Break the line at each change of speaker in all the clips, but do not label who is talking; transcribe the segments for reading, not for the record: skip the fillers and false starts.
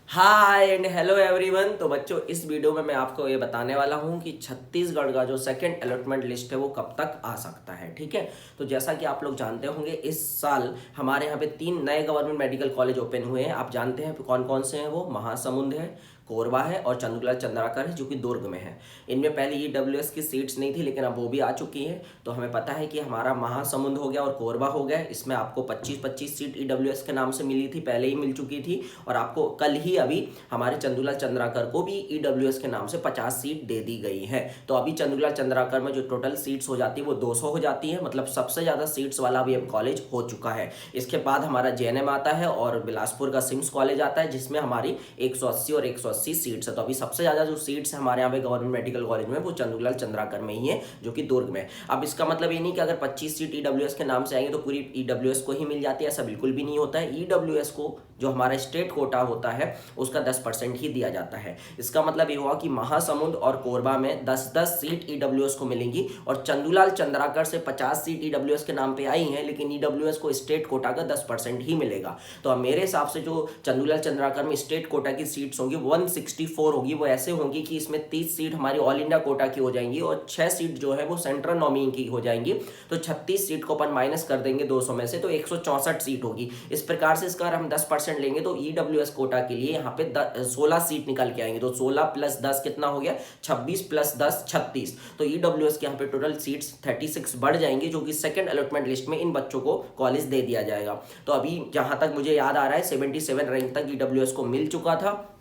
Hi and hello everyone. तो बच्चों, इस वीडियो में मैं आपको ये बताने वाला हूँ कि छत्तीसगढ़ का जो सेकंड अलॉटमेंट लिस्ट है वो कब तक आ सकता है। ठीक है, तो जैसा कि आप लोग जानते होंगे, इस साल हमारे यहाँ पे 3 नए गवर्नमेंट मेडिकल कॉलेज ओपन हुए हैं। आप जानते हैं कौन कौन से हैं वो? महासमुंद है, कोरबा है और चंद्रलाल चंद्राकर है, जो कि दुर्ग में है। इनमें पहले ईडब्ल्यूएस की सीट्स नहीं थी, लेकिन अब वो भी आ चुकी हैं। तो हमें पता है कि हमारा महासमुंद हो गया और कोरबा हो गया। इसमें आपको 25-25 सीट ईडब्ल्यूएस के नाम से मिली थी, पहले ही मिल चुकी थी। और आपको कल ही अभी हमारे चंदूलाल चंद्राकर को भी ईडब्ल्यूएस के नाम से 50 सीट दे दी गई है। तो अभी चंदूलाल चंद्राकर में जो टोटल सीट्स हो जाती है वो 200 हो जाती है, मतलब सबसे ज़्यादा सीट्स वाला भी अब कॉलेज हो चुका है। इसके बाद हमारा जेएनएम आता है और बिलासपुर का सिम्स कॉलेज आता है, जिसमें हमारी 180 और 180 सीट्स है। तो अभी सबसे ज़्यादा जो सीट्स है हमारे यहाँ पे गवर्नमेंट मेडिकल कॉलेज में, वो चंदूलाल चंद्राकर में ही है, जो कि दुर्ग में। अब इसका मतलब ये नहीं कि अगर 25 सीट ईडब्ल्यूएस के नाम से आएंगे तो पूरी ईडब्ल्यूएस को ही मिल जाती है, ऐसा बिल्कुल भी नहीं होता है। ईडब्ल्यूएस को जो हमारा स्टेट कोटा होता है उसका 10% ही दिया जाता है। इसका मतलब ये हुआ कि महासमुंद और कोरबा में 10-10 सीट ईडब्ल्यूएस को मिलेंगी और चंदूलाल चंद्राकर से 50 सीट ईडब्ल्यूएस के नाम पे आई हैं, लेकिन ईडब्ल्यूएस को स्टेट कोटा का 10% ही मिलेगा। तो अब मेरे हिसाब से जो चंदूलाल चंद्राकर में स्टेट कोटा की सीट्स होंगी 164 होगी, वो ऐसे होंगी कि इसमें 30 सीट हमारी ऑल इंडिया कोटा की हो जाएंगी और 6 सीट जो है वो सेंट्रल नॉमिनी की हो जाएंगी। तो 36 सीट को अपन माइनस कर देंगे 200 में से, तो 164 सीट होगी। इस प्रकार से इसका हम 10% लेंगे तो ईडब्ल्यूएस कोटा के लिए यहाँ पे 16 सीट निकल के आएंगे। तो 16 प्लस 10 कितना हो गया? 26 प्लस 10 36। तो ईडब्ल्यूएस के यहाँ पे टोटल सीट्स 36 बढ़ जाएंगी, जो कि सेकंड अलॉटमेंट लिस्ट में इन बच्चों को कॉलेज दे दिया जाएगा। तो अभी जहां तक मुझे याद आ रहा है 77 रैंक तक ईडब्ल्यूएस को मिल चुका था,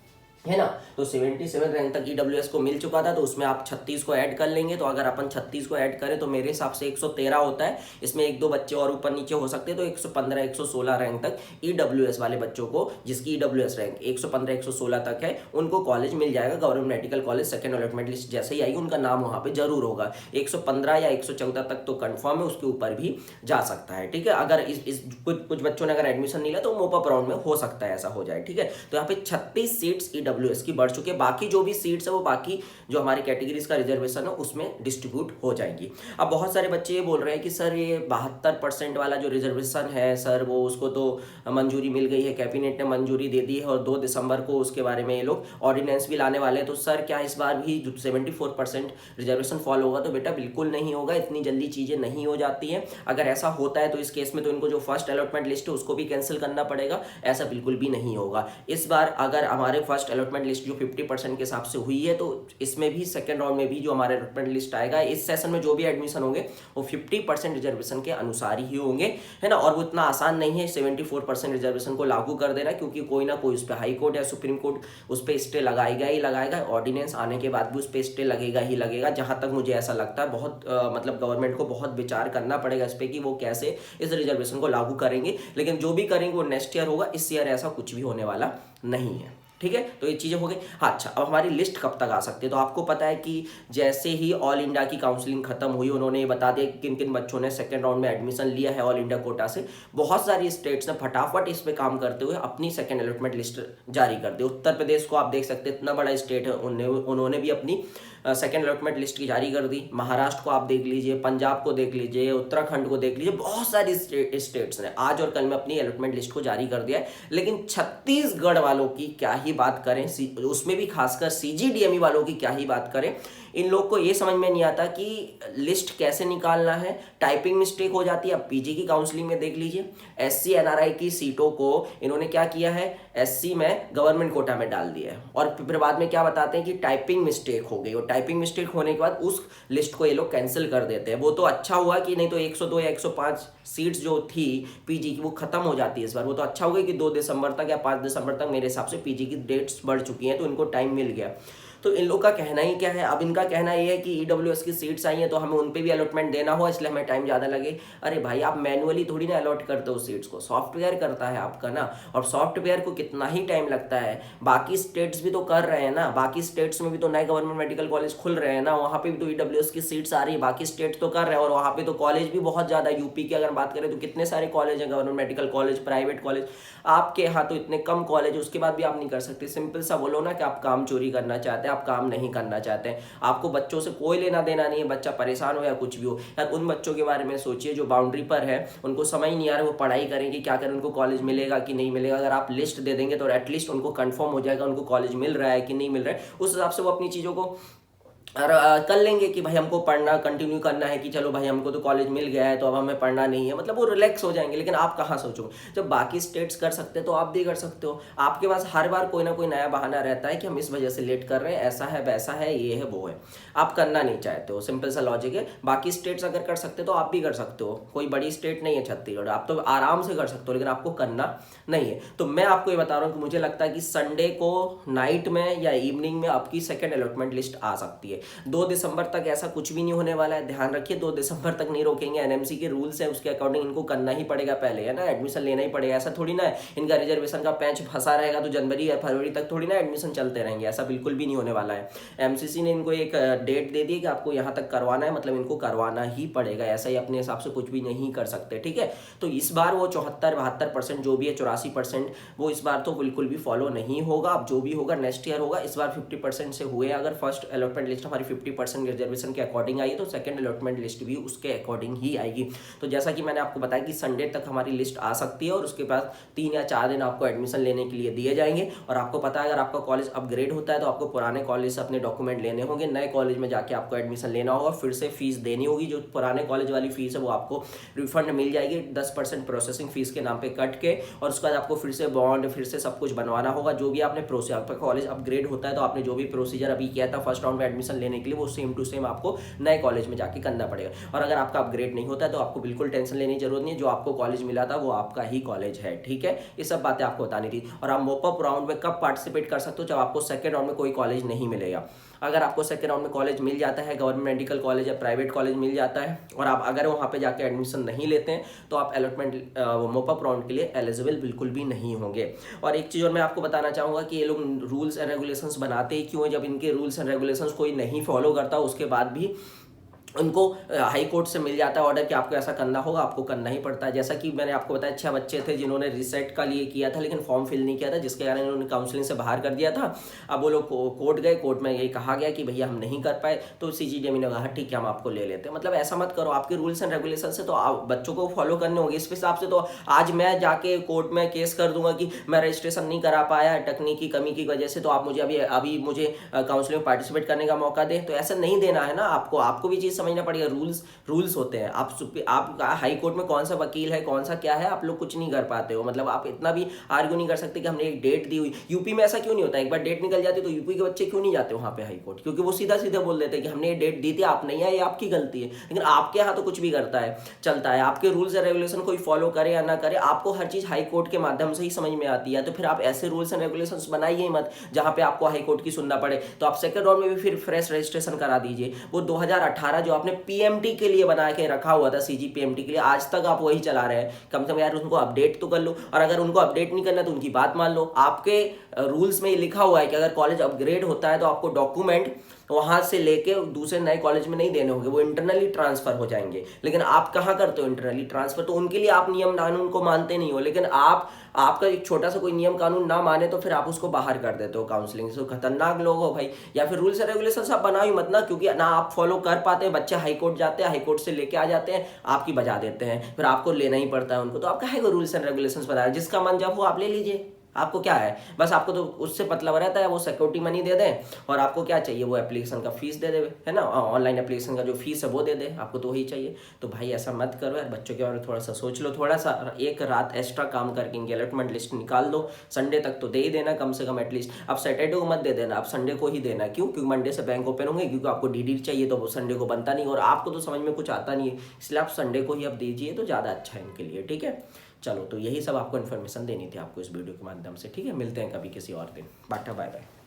है ना। तो 77 रैंक तक ईडब्ल्यूएस को मिल चुका था, तो उसमें आप 36 को ऐड कर लेंगे। तो अगर अपन 36 को ऐड करें तो मेरे हिसाब से 113 होता है। इसमें एक दो बच्चे और ऊपर नीचे हो सकते हैं, तो 115 116 रैंक तक ईडब्ल्यूएस वाले बच्चों को, जिसकी ईडब्ल्यूएस रैंक 115 116 तक है, उनको कॉलेज मिल जाएगा। Government medical college second allotment list जैसे ही आएगी उनका नाम वहाँ पे जरूर होगा। 115 या 114 तक तो कंफर्म है, उसके ऊपर भी जा सकता है। ठीक है, अगर इस कुछ बच्चों ने अगर एडमिशन नहीं लिया तो मोपअप राउंड में हो सकता है ऐसा हो जाए। ठीक है, तो यहाँ पे 36 सीट्स ईडब्ल्यूएस की बढ़ चुकी है। बाकी जो भी सीट्स है वो बाकी जो हमारी कैटेगरीज का रिजर्वेशन है उसमें डिस्ट्रीब्यूट हो जाएंगी। अब बहुत सारे बच्चे ये बोल रहे हैं कि सर ये 72% वाला जो रिजर्वेशन है सर, वो उसको तो मंजूरी मिल गई है, कैबिनेट ने मंजूरी दे दी है और 2 दिसंबर को उसके बारे में ये लोग ऑर्डिनेंस भी लाने वाले हैं। तो सर क्या इस बार भी 74% रिजर्वेशन फॉल होगा? तो बेटा बिल्कुल नहीं होगा, इतनी जल्दी चीज़ें नहीं हो जाती हैं। अगर ऐसा होता है तो इस केस में तो इनको जो फर्स्ट अलॉटमेंट लिस्ट है उसको भी कैंसिल करना पड़ेगा। ऐसा बिल्कुल भी नहीं होगा। इस बार अगर हमारे फर्स्ट अलॉटमेंट लिस्ट जो 50% के हिसाब से हुई है, तो इसमें भी सेकंड राउंड में भी जो हमारे अलॉटमेंट लिस्ट आएगा, इस सेशन में जो भी एडमिशन होंगे वो 50% रिजर्वेशन के अनुसार ही होंगे, है ना। और वो इतना आसान नहीं है 74% रिजर्वेशन को लागू कर देना, क्योंकि कोई ना कोई उस पर हाई कोर्ट या सुप्रीम कोर्ट उस पर स्टे लगाएगा ही लगाएगा। ऑर्डिनेंस आने के बाद भी उस पर स्टे लगेगा ही लगेगा। जहां तक मुझे ऐसा लगता है बहुत मतलब गवर्नमेंट को बहुत विचार करना पड़ेगा इस पर कि वो कैसे इस रिजर्वेशन को लागू करेंगे। लेकिन जो भी करेंगे वो नेक्स्ट ईयर होगा, इस ईयर ऐसा कुछ भी होने वाला नहीं है। ठीक है, तो ये चीज़ें हो गई। हाँ, अच्छा, अब हमारी लिस्ट कब तक आ सकती है? तो आपको पता है कि जैसे ही ऑल इंडिया की काउंसलिंग खत्म हुई, उन्होंने ये बता दिया कि किन किन बच्चों ने सेकंड राउंड में एडमिशन लिया है ऑल इंडिया कोटा से। बहुत सारी स्टेट्स ने फटाफट इस पे काम करते हुए अपनी सेकंड अलॉटमेंट लिस्ट जारी कर दी। उत्तर प्रदेश को आप देख सकते हैं, इतना बड़ा स्टेट है, उन्होंने भी अपनी सेकंड अलॉटमेंट लिस्ट की जारी कर दी। महाराष्ट्र को आप देख लीजिए, पंजाब को देख लीजिए, उत्तराखंड को देख लीजिए, बहुत सारी स्टेट्स ने आज और कल में अपनी अलॉटमेंट लिस्ट को जारी कर दिया है। लेकिन छत्तीसगढ़ वालों की क्या ही बात करें, उसमें भी खासकर सीजीडीएमई वालों की क्या ही बात करें। इन लोग को ये समझ में नहीं आता कि लिस्ट कैसे निकालना है, टाइपिंग मिस्टेक हो जाती है। अब पीजी की काउंसलिंग में देख लीजिए, एससी एनआरआई की सीटों को इन्होंने क्या किया है, एससी में गवर्नमेंट कोटा में डाल दिया है और फिर बाद में क्या बताते हैं कि टाइपिंग मिस्टेक हो गई। और टाइपिंग मिस्टेक होने के बाद उस लिस्ट को ये लोग कैंसिल कर देते हैं। वो तो अच्छा हुआ कि नहीं तो 102 या 105 सीट्स जो थी पीजी की वो खत्म हो जाती है इस बार। वो तो अच्छा हो गया कि 2 दिसंबर तक या 5 दिसंबर तक मेरे हिसाब से पीजी की डेट्स बढ़ चुकी हैं, तो इनको टाइम मिल गया। तो इन लोग का कहना ही क्या है? अब इनका कहना ये है कि ईडब्ल्यूएस की सीट्स आई हैं तो हमें उन पे भी अलॉटमेंट देना हो, इसलिए हमें टाइम ज़्यादा लगे। अरे भाई, आप मैनुअली थोड़ी ना अलॉट करते हो सीट्स को, सॉफ्टवेयर करता है आपका ना। और सॉफ्टवेयर को कितना ही टाइम लगता है, बाकी स्टेट्स भी तो कर रहे हैं ना। बाकी स्टेट्स में भी तो नए गवर्नमेंट मेडिकल कॉलेज खुल रहे हैं ना, वहाँ पे भी तो ईडब्ल्यूएस की सीट्स आ रही है। बाकी स्टेट्स तो कर रहे हैं और वहाँ पे तो कॉलेज भी बहुत ज़्यादा। यूपी की अगर बात करें तो कितने सारे कॉलेज हैं, government medical college, private college. आपके यहाँ तो इतने कम कॉलेज, उसके बाद भी आप नहीं कर सकते। सिंपल सा बोलो ना कि आप काम चोरी करना चाहते हैं, चाहते हैं, आप काम नहीं करना चाहते हैं, आपको बच्चों से कोई लेना देना नहीं है, बच्चा परेशान हो या कुछ भी हो, यार उन बच्चों के बारे में सोचिए जो बाउंड्री पर है, उनको समझ नहीं आ रहा वो पढ़ाई करेंगे क्या करें, उनको कॉलेज मिलेगा कि नहीं मिलेगा। अगर आप लिस्ट दे देंगे तो एटलीस्ट उनको कंफर्म हो जाएगा उनको कॉलेज मिल रहा है कि नहीं मिल रहा है, उस हिसाब से वो अपनी चीज़ों को और कर लेंगे कि भाई हमको पढ़ना कंटिन्यू करना है, कि चलो भाई हमको तो कॉलेज मिल गया है तो अब हमें पढ़ना नहीं है, मतलब वो रिलैक्स हो जाएंगे। लेकिन आप कहाँ सोचो, जब बाकी स्टेट्स कर सकते हैं तो आप भी कर सकते हो। आपके पास हर बार कोई ना कोई नया बहाना रहता है कि हम इस वजह से लेट कर रहे हैं, ऐसा है वैसा है ये है वो है, आप करना नहीं चाहते हो, सिंपल सा लॉजिक है। बाकी स्टेट्स अगर कर सकते तो आप भी कर सकते हो, कोई बड़ी स्टेट नहीं है छत्तीसगढ़, आप तो आराम से कर सकते हो, लेकिन आपको करना नहीं है। तो मैं आपको ये बता रहा हूँ कि मुझे लगता है कि संडे को नाइट में या इवनिंग में आपकी सेकेंड अलॉटमेंट लिस्ट आ सकती है। 2 दिसंबर तक ऐसा कुछ भी नहीं होने वाला है, ध्यान रखिए, 2 दिसंबर तक नहीं रोकेंगे। एनएमसी के रूल्स है उसके अकॉर्डिंग इनको करना ही पड़ेगा पहले, है ना, एडमिशन लेना ही पड़ेगा। ऐसा थोड़ी ना है इनका रिजर्वेशन का पैंच फंसा रहेगा तो जनवरी या फरवरी तक थोड़ी ना एडमिशन चलते रहेंगे, ऐसा बिल्कुल भी नहीं होने वाला है। एमसीसी ने इनको एक डेट दे दी कि आपको यहाँ तक करवाना है, मतलब इनको करवाना ही पड़ेगा, ऐसा ही अपने हिसाब से कुछ भी नहीं कर सकते, ठीक है। तो इस बार वो 74-72% जो भी है, 84% वो इस बार तो बिल्कुल भी फॉलो नहीं होगा। अब जो भी होगा नेक्स्ट ईयर होगा। इस बार 50% से हुए, अगर फर्स्ट अलॉटमेंट लिस्ट हमारी 50% रिजर्वेशन के अकॉर्डिंग आई है तो सेकंड अलॉटमेंट लिस्ट भी उसके अकॉर्डिंग ही आएगी। तो जैसा कि मैंने आपको बताया कि संडे तक हमारी लिस्ट आ सकती है और उसके बाद 3 या 4 दिन आपको एडमिशन लेने के लिए दिए जाएंगे। और आपको पता है अगर आपका कॉलेज अपग्रेड होता है तो आपको पुराने कॉलेज से अपने डॉक्यूमेंट लेने होंगे, नए कॉलेज में जाके आपको एडमिशन लेना होगा, फिर से फीस देनी होगी। जो पुराने कॉलेज वाली फीस है वो आपको रिफंड मिल जाएगी 10% प्रोसेसिंग फीस के नाम पे कट के, और उसके बाद आपको फिर से बॉन्ड फिर से सब कुछ बनवाना होगा। जो भी आपने प्रोसीजर, आपका कॉलेज अपग्रेड होता है तो आपने जो भी प्रोसीजर अभी किया था फर्स्ट राउंड में एडमिशन लेने के लिए वो सेम टू सेम आपको नए कॉलेज में जाके करना पड़ेगा। और अगर आपका अपग्रेड नहीं होता है तो आपको बिल्कुल टेंशन लेने की जरूरत नहीं है, जो आपको कॉलेज मिला था वो आपका ही कॉलेज है, ठीक है। ये सब बातें आपको बतानी थी। और आप मोपअप राउंड में कब पार्टिसिपेट कर सकते हो, जब आपको सेकंड राउंड में कोई कॉलेज नहीं मिलेगा। अगर आपको सेकंड राउंड में कॉलेज मिल जाता है, गवर्नमेंट मेडिकल कॉलेज या प्राइवेट कॉलेज मिल जाता है, और आप अगर वहाँ पे जाके एडमिशन नहीं लेते हैं तो आप अलॉटमेंट मोपअप राउंड के लिए एलिजिबल बिल्कुल भी नहीं होंगे। और एक चीज़ और मैं आपको बताना चाहूँगा कि ये लोग रूल्स एंड रेगुलेशंस बनाते ही क्यों है, जब इनके रूल्स एंड रेगुलेशंस कोई नहीं फॉलो करता उसके बाद भी उनको हाई कोर्ट से मिल जाता है ऑर्डर कि आपको ऐसा करना होगा, आपको करना ही पड़ता है। जैसा कि मैंने आपको बताया 6 बच्चे थे जिन्होंने रिसेट का लिए किया था लेकिन फॉर्म फिल नहीं किया था, जिसके कारण उन्होंने काउंसलिंग से बाहर कर दिया था। अब वो लोग कोर्ट गए, कोर्ट में यही कहा गया कि भैया हम नहीं कर पाए, तो सीजीडीएमई ने कहा ठीक है हम आपको ले लेते हैं। मतलब ऐसा मत करो, आपके रूल्स एंड रेगुलेशन से तो आप बच्चों को फॉलो करने होंगे। इस हिसाब से तो आज मैं जाके कोर्ट में केस कर दूंगा कि मैं रजिस्ट्रेशन नहीं करा पाया तकनीकी कमी की वजह से, तो आप मुझे अभी मुझे काउंसलिंग में पार्टिसिपेट करने का मौका दें, तो ऐसा नहीं देना है ना। आपको भी चीज़ समझना पड़ेगा, रूल्स होते हैं। आप हाई कोर्ट में कौन सा वकील है कौन सा क्या है आप लोग कुछ नहीं कर पाते हो, मतलब आप इतना भी आर्ग्यू नहीं कर सकते कि हमने एक डेट दी हुई। यूपी में ऐसा क्यों नहीं होता, एक बार डेट निकल जाती तो यूपी के बच्चे क्यों नहीं जाते वहाँ पे हाई कोर्ट, क्योंकि वो सीधा सीधा बोल देते हैं कि हमने ये डेट दी थी आप नहीं आए, ये आपकी गलती है। लेकिन आपके यहाँ तो कुछ भी चलता है, आपके रूल्स एंड रेगुलेशन कोई फॉलो करे या ना करे, आपको हर चीज़ हाई कोर्ट के माध्यम से ही समझ में आती है। तो फिर आप ऐसे रूल्स एंड रेगुलेशन बनाइए मत जहाँ पे आपको हाई कोर्ट की सुनना पड़े। तो आप सेकंड राउंड में भी फिर फ्रेश रजिस्ट्रेशन करा दीजिए। वो 2018 जो आपने पीएमटी के लिए बना के रखा हुआ था, सीजीपीएमटी के लिए, आज तक आप वही चला रहे हैं। कम से कम यार उनको अपडेट तो कर लो, और अगर उनको अपडेट नहीं करना तो उनकी बात मान लो। आपके रूल्स में लिखा हुआ है कि अगर कॉलेज अपग्रेड होता है तो आपको डॉक्यूमेंट वहां से लेके दूसरे नए कॉलेज में नहीं देने होंगे, वो इंटरनली ट्रांसफर हो जाएंगे। लेकिन आप कहाँ करते हो इंटरनली ट्रांसफर, तो उनके लिए आप नियम कानून को मानते नहीं हो। लेकिन आपका एक छोटा सा कोई नियम कानून ना माने तो फिर आप उसको बाहर कर देते हो काउंसलिंग से। खतरनाक लोग हो भाई। या फिर रूल्स एंड रेगुलेशन आप बनाओ ही मत ना, क्योंकि ना आप फॉलो कर पाते हैं, बच्चे हाई कोर्ट जाते हैं, हाई कोर्ट से लेके आ जाते हैं, आपकी बजा देते हैं, फिर आपको लेना ही पड़ता है उनको। तो आप काहे को रूल्स एंड रेगुलेशन बना रहे हैं, जिसका मन जब हो आप ले लीजिए, आपको क्या है, बस आपको तो उससे मतलब रहता है वो सिक्योरिटी मनी दे दें, और आपको क्या चाहिए वो एप्लीकेशन का फीस दे दे, है ना, ऑनलाइन एप्लीकेशन का जो फीस है वो दे दे, आपको तो वही चाहिए। तो भाई ऐसा मत करो यार, बच्चों के बारे में थोड़ा सा सोच लो, थोड़ा सा एक रात एक्स्ट्रा काम करके इनकी अलॉटमेंट लिस्ट निकाल दो। संडे तक तो दे ही देना कम से कम एटलीस्ट। अब सैटरडे को मत दे देना, आप संडे को ही देना। क्यों? क्योंकि मंडे से बैंक ओपन होंगे, क्योंकि आपको डीडी चाहिए तो वो संडे को बनता नहीं, और आपको तो समझ में कुछ आता नहीं है, इसलिए आप संडे को ही अब दीजिए तो ज़्यादा अच्छा है इनके लिए, ठीक है। चलो, तो यही सब आपको इन्फॉर्मेशन देनी थी आपको इस वीडियो के माध्यम से, ठीक है। मिलते हैं कभी किसी और दिन। बाटा, बाय बाय।